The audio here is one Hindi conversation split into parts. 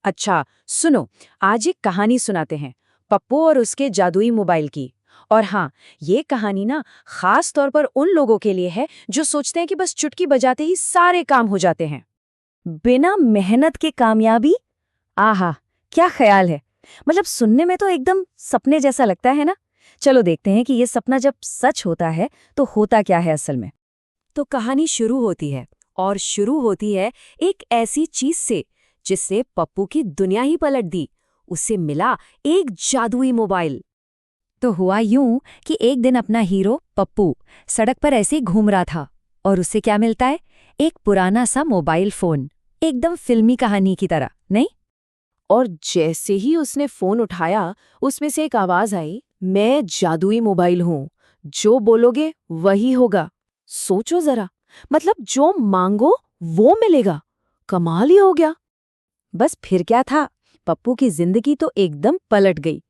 अच्छा, सुनो, आज एक कहानी सुनाते हैं, पप्पू और उसके जादुई मोबाइल की। और हाँ, ये कहानी ना खास तौर पर उन लोगों के लिए है जो सोचते हैं कि बस चुटकी बजाते ही सारे काम हो जाते हैं। बिना मेहनत के कामयाबी। आहा, क्या ख्याल है। मतलब सुनने में तो एकदम सपने जैसा लगता है ना। चलो देखते हैं कि ये सपना जब सच होता है तो होता क्या है असल में। तो कहानी शुरू होती है, और शुरू होती है एक ऐसी चीज से जिससे पप्पू की दुनिया ही पलट दी। उसे मिला एक जादुई मोबाइल। तो हुआ यूं कि एक दिन अपना हीरो पप्पू सड़क पर ऐसे ही घूम रहा था, और उसे क्या मिलता है? एक पुराना सा मोबाइल फोन, एकदम फिल्मी कहानी की तरह, नहीं? और जैसे ही उसने फोन उठाया, उसमें से एक आवाज आई, मैं जादुई मोबाइल हूँ, जो बोलोगे वही होगा। सोचो जरा, मतलब जो मांगो वो मिलेगा। कमाल ही हो गया। बस फिर क्या था, पप्पू की जिंदगी तो एकदम पलट गई।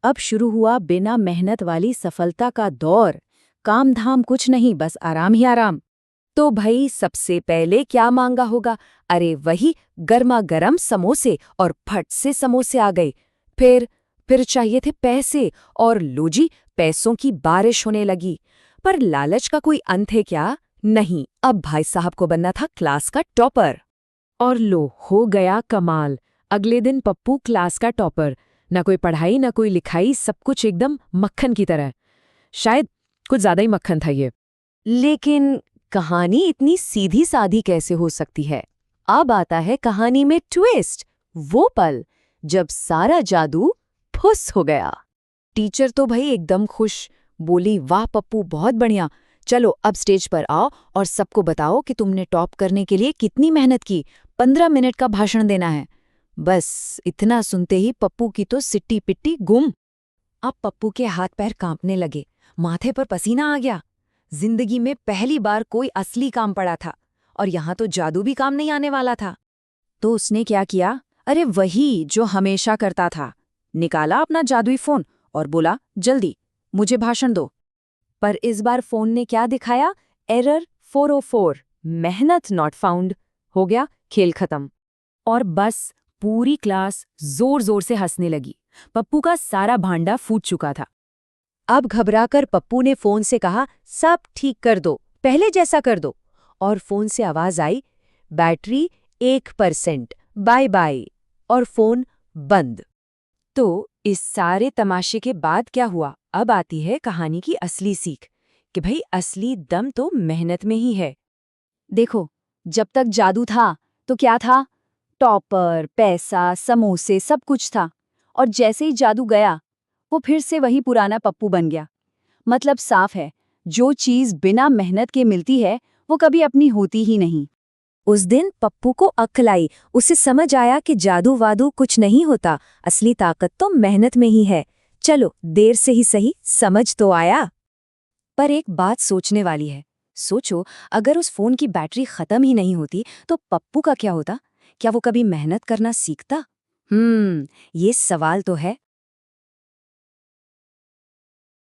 अब शुरू हुआ बिना मेहनत वाली सफलता का दौर। काम धाम कुछ नहीं, बस आराम ही आराम। तो भाई सबसे पहले क्या मांगा होगा? अरे वही गर्मा गर्म समोसे, और फट से समोसे आ गए। फिर चाहिए थे पैसे, और लो जी, पैसों की बारिश होने लगी। पर लालच का कोई अंत है क्या? नहीं, अब भाई साहब को बनना था क्लास का टॉपर। और लो, हो गया कमाल। अगले दिन पप्पू क्लास का टॉपर। ना कोई पढ़ाई ना कोई लिखाई, सब कुछ एकदम मक्खन की तरह। शायद कुछ ज्यादा ही मक्खन था ये। लेकिन कहानी इतनी सीधी सादी कैसे हो सकती है? अब आता है कहानी में ट्विस्ट। वो पल जब सारा जादू फुस हो गया। टीचर तो भाई एकदम खुश। बोली, वाह पप्पू, बहुत बढ़िया। चलो अब स्टेज पर आओ और सबको बताओ कि तुमने टॉप करने के लिए कितनी मेहनत की। 15 मिनट का भाषण देना है। बस इतना सुनते ही पप्पू की तो सिट्टी पिट्टी गुम। अब पप्पू के हाथ पैर कांपने लगे, माथे पर पसीना आ गया। जिंदगी में पहली बार कोई असली काम पड़ा था, और यहाँ तो जादू भी काम नहीं आने वाला था। तो उसने क्या किया? अरे वही जो हमेशा करता था। निकाला अपना जादुई फोन और बोला, जल्दी मुझे भाषण दो। पर इस बार फोन ने क्या दिखाया? एरर 404, मेहनत नॉट फाउंड। हो गया खेल खत्म। और बस पूरी क्लास जोर जोर से हंसने लगी। पप्पू का सारा भांडा फूट चुका था। अब घबराकर पप्पू ने फोन से कहा, सब ठीक कर दो, पहले जैसा कर दो। और फोन से आवाज आई, बैटरी 1%, बाय बाय। और फोन बंद। तो इस सारे तमाशे के बाद क्या हुआ? अब आती है कहानी की असली सीख कि भाई असली दम तो मेहनत में ही है। देखो, जब तक जादू था तो क्या था? टॉपर, पैसा, समोसे, सब कुछ था। और जैसे ही जादू गया, वो फिर से वही पुराना पप्पू बन गया। मतलब साफ है, जो चीज बिना मेहनत के मिलती है वो कभी अपनी होती ही नहीं। उस दिन पप्पू को अक्ल आई। उसे समझ आया कि जादू वादू कुछ नहीं होता, असली ताकत तो मेहनत में ही है। चलो, देर से ही सही, समझ तो आया। पर एक बात सोचने वाली है। सोचो, अगर उस फोन की बैटरी खत्म ही नहीं होती तो पप्पू का क्या होता? क्या वो कभी मेहनत करना सीखता? ये सवाल तो है।